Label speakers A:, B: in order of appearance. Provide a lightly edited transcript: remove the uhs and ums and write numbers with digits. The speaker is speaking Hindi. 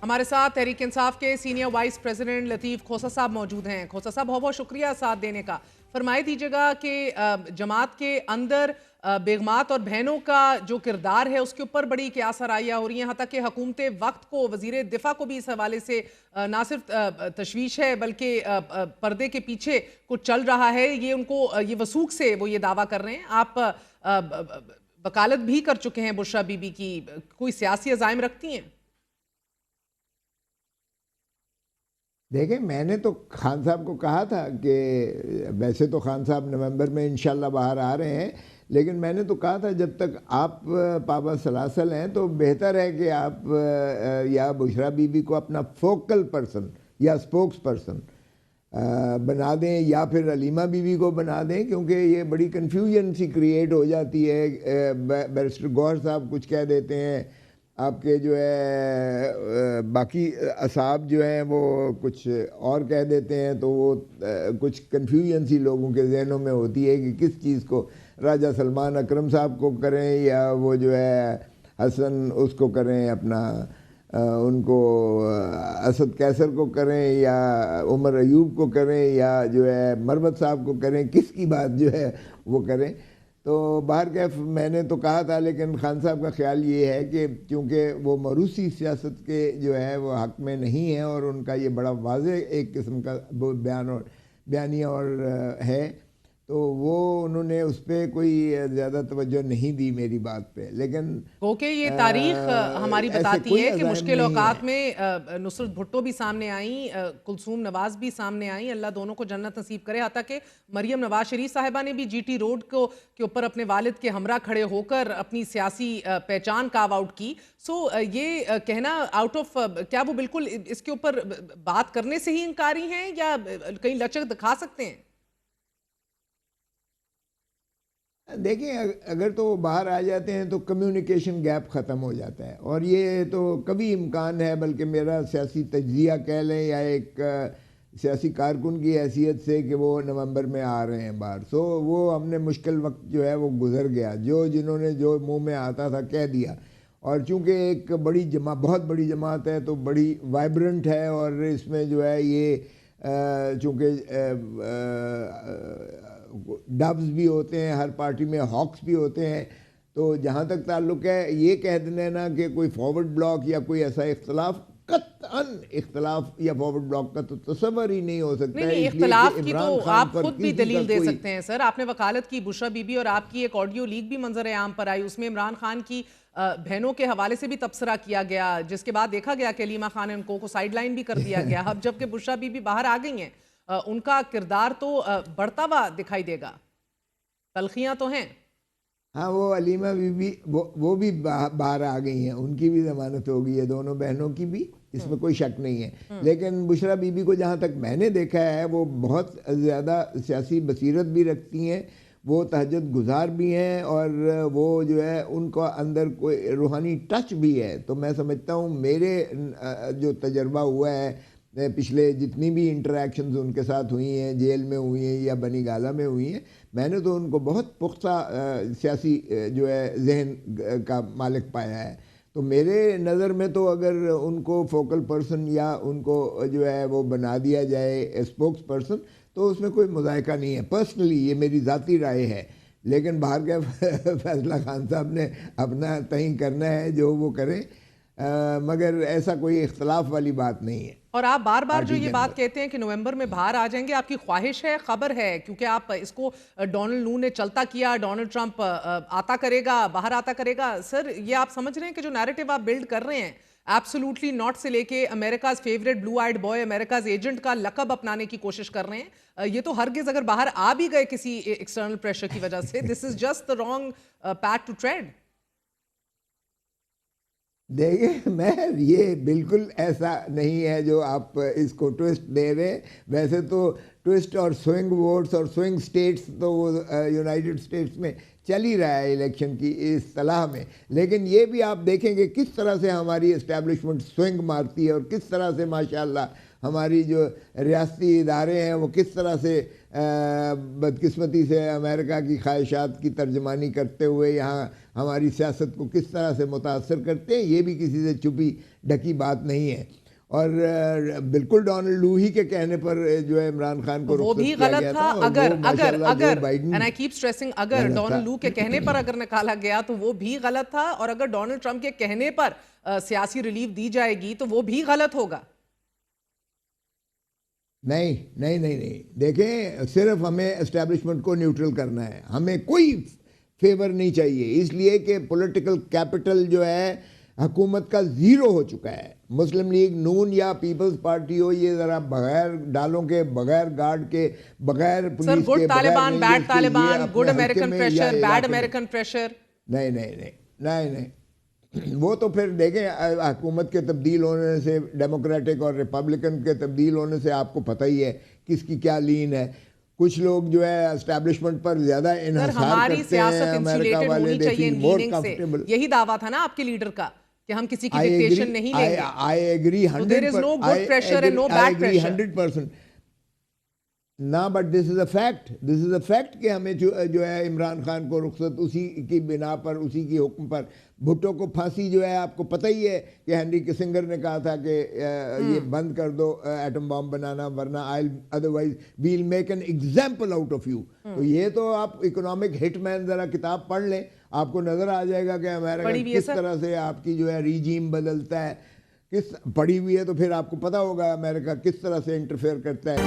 A: हमारे साथ तहरीक इंसाफ के सीनियर वाइस प्रेसिडेंट लतीफ़ खोसा साहब मौजूद हैं। खोसा साहब, बहुत बहुत शुक्रिया साथ देने का। फरमाई दीजिएगा कि जमात के अंदर बेगमात और बहनों का जो किरदार है उसके ऊपर बड़ी क्या सराहियाँ हो रही हैं, यहाँ तक कि हुकूमत वक्त को, वज़ीर दिफा को भी इस हवाले से ना सिर्फ तशवीश है बल्कि पर्दे के पीछे कुछ चल रहा है। ये उनको ये वसूख से वो ये दावा कर रहे हैं। आप वकालत भी कर चुके हैं बुशरा बीबी की, कोई सियासी अज़ाइम रखती हैं?
B: देखें, मैंने तो खान साहब को कहा था कि वैसे तो खान साहब नवंबर में इंशाल्लाह बाहर आ रहे हैं, लेकिन मैंने तो कहा था जब तक आप पाबा सलासल हैं तो बेहतर है कि आप या बुशरा बीबी को अपना फोकल पर्सन या स्पोक्स पर्सन बना दें, या फिर अलीमा बीबी को बना दें, क्योंकि ये बड़ी कन्फ्यूजन सी क्रिएट हो जाती है। बैरिस्टर गौहर साहब कुछ कह देते हैं, आपके जो है बाकी असाब जो हैं वो कुछ और कह देते हैं, तो वो कुछ कन्फ्यूजन सी लोगों के जहनों में होती है कि किस चीज़ को राजा सलमान अकरम साहब को करें या वो जो है हसन उसको करें, अपना उनको असद कैसर को करें या उमर अयूब को करें या जो है मरवत साहब को करें, किसकी बात जो है वो करें। तो बाहर कैफ मैंने तो कहा था, लेकिन खान साहब का ख्याल ये है कि क्योंकि वो मरूसी सियासत के जो है वो हक़ में नहीं है और उनका ये बड़ा वाज़ेह एक किस्म का बयानिया और है, तो वो उन्होंने उस पर कोई ज़्यादा तवज्जो नहीं दी मेरी बात पे। लेकिन
A: ओके, ये तारीख हमारी बताती है कि मुश्किल औकात में नुसरत भुट्टो भी सामने आई, कुलसूम नवाज भी सामने आई, अल्लाह दोनों को जन्नत नसीब करे। हालांकि कि मरियम नवाज शरीफ साहिबा ने भी जीटी रोड को के ऊपर अपने वालिद के हमरा खड़े होकर अपनी सियासी पहचान कार्व आउट की। सो ये कहना आउट ऑफ, क्या वो बिल्कुल इसके ऊपर बात करने से ही इनकारी हैं या कहीं लचक दिखा सकते हैं?
B: देखिए, अगर तो वो बाहर आ जाते हैं तो कम्युनिकेशन गैप ख़त्म हो जाता है, और ये तो कभी इम्कान है, बल्कि मेरा सियासी तज्जिया कह लें या एक सियासी कारकुन की हैसियत से कि वो नवंबर में आ रहे हैं बाहर। सो वो हमने मुश्किल वक्त जो है वो गुजर गया, जो जिन्होंने जो मुंह में आता था कह दिया। और चूँकि एक बहुत बड़ी जमात है तो बड़ी वाइब्रेंट है, और इसमें जो है ये चूँकि डब्स भी होते हैं हर पार्टी में, हॉक्स भी होते हैं, तो जहाँ तक ताल्लुक़ है ये कह देना कि कोई फॉरवर्ड ब्लॉक या कोई ऐसा इख्तलाफ, कतअन इख्तलाफ या फॉरवर्ड ब्लॉक का तो तस्वर ही नहीं हो सकता है।
A: इख्तलाफ की तो आप खुद भी दलील दे सकते हैं सर। आपने वकालत की बुशरा बीबी और आपकी एक ऑडियो लीक भी मंजर आम पर आई, उसमें इमरान खान की बहनों के हवाले से भी तबसरा किया गया, जिसके बाद देखा गया कि अलीमा खान को साइड लाइन भी कर दिया गया। अब जबकि बुशरा बीबी बाहर आ गई हैं, उनका किरदार तो बढ़ता हुआ दिखाई देगा, तलखियां तो हैं।
B: हाँ, वो अलीमा बीबी वो भी बाहर आ गई हैं, उनकी भी जमानत हो गई है, दोनों बहनों की भी, इसमें कोई शक नहीं है। लेकिन बुशरा बीबी को जहाँ तक मैंने देखा है वो बहुत ज़्यादा सियासी बसीरत भी रखती हैं, वो तहज्जुद गुजार भी हैं, और वो जो है उनका अंदर कोई रूहानी टच भी है। तो मैं समझता हूँ मेरे जो तजर्बा हुआ है, पिछले जितनी भी इंटरेक्शंस उनके साथ हुई हैं, जेल में हुई हैं या बनी गाला में हुई हैं, मैंने तो उनको बहुत पुख्ता सियासी जो है जहन का मालिक पाया है। तो मेरे नज़र में तो अगर उनको फोकल पर्सन या उनको जो है वो बना दिया जाए स्पोक्स पर्सन, तो उसमें कोई मुज़ायका नहीं है। पर्सनली ये मेरी ज़ाती राय है, लेकिन बाहर का फैसला खान साहब ने अपना तय करना है, जो वो करें, मगर ऐसा कोई इख्तलाफ वाली बात नहीं है।
A: और आप बार बार जो ये बात कहते हैं कि नवंबर में बाहर आ जाएंगे, आपकी ख्वाहिश है, खबर है? क्योंकि आप इसको डोनाल्ड नू ने चलता किया, डोनाल्ड ट्रंप आता करेगा, बाहर आता करेगा। सर, ये आप समझ रहे हैं कि जो नैरेटिव आप बिल्ड कर रहे हैं एब्सोल्युटली नॉट से लेके America's favourite blue eyed boy, America's agent का लकब अपनाने की कोशिश कर रहे हैं, ये तो हरगिज अगर बाहर आ भी गए किसी एक्सटर्नल प्रेशर की वजह से, this is just the wrong path to tread.
B: देखिए, मैं ये बिल्कुल ऐसा नहीं है जो आप इसको ट्विस्ट दे रहे हैं। वैसे तो ट्विस्ट और स्विंग वोट्स और स्विंग स्टेट्स तो यूनाइटेड स्टेट्स में चल ही रहा है इलेक्शन की इस सलाह में। लेकिन ये भी आप देखेंगे किस तरह से हमारी इस्टेब्लिशमेंट स्विंग मारती है और किस तरह से माशाल्लाह हमारी जो रियासती इदारे हैं वो किस तरह से बदकिस्मती से अमेरिका की ख्वाहिशात की तर्जमानी करते हुए यहाँ हमारी सियासत को किस तरह से मुतासर करते हैं, ये भी किसी से छुपी ढकी बात नहीं है। और बिल्कुल डोनाल्ड लू ही के कहने पर जो है इमरान खान को
A: वो भी गलत था। अगर एंड आई कीप स्ट्रेसिंग, अगर डोनाल्ड लू के कहने पर अगर निकाला गया तो वो भी गलत था, और अगर डोनाल्ड ट्रंप के कहने पर सियासी रिलीफ दी जाएगी तो वो भी गलत होगा।
B: नहीं नहीं नहीं नहीं, देखें सिर्फ हमें एस्टेब्लिशमेंट को न्यूट्रल करना है, हमें कोई फेवर नहीं चाहिए, इसलिए कि पॉलिटिकल कैपिटल जो है हुकूमत का ज़ीरो हो चुका है। मुस्लिम लीग नून या पीपल्स पार्टी हो, ये ज़रा बगैर डालों के, बगैर गार्ड के, बगैर पुलिस के,
A: Taliban, bad Taliban, good American pressure, bad American pressure,
B: नहीं नहीं नहीं नहीं नहीं, वो तो फिर देखें हुकूमत के तब्दील होने से, डेमोक्रेटिक और रिपब्लिकन के तब्दील होने से आपको पता ही है किसकी क्या लीन है। कुछ लोग जो है एस्टैब्लिशमेंट पर ज्यादा इन्हिसार करते हैं, अमेरिका वाले
A: यही दावा था ना आपके लीडर का कि हम किसी की डिक्टेशन नहीं लेंगे।
B: I agree 100%। ना but this is a fact, this is a fact कि हमें जो है इमरान खान को रुखसत उसी की बिना पर, उसी की हुक्म पर, भुट्टो को फांसी जो है आपको पता ही है कि हेनरी किसिंगर ने कहा था कि ये बंद कर दो एटम बॉम्ब बनाना, वरना I otherwise we will make an example out of you. तो ये तो आप इकोनॉमिक हिटमैन जरा किताब पढ़ लें, आपको नजर आ जाएगा कि अमेरिका किस तरह से आपकी जो है रीजीम बदलता है, किस पड़ी हुई है, तो फिर आपको पता होगा अमेरिका किस तरह से इंटरफेयर करता है।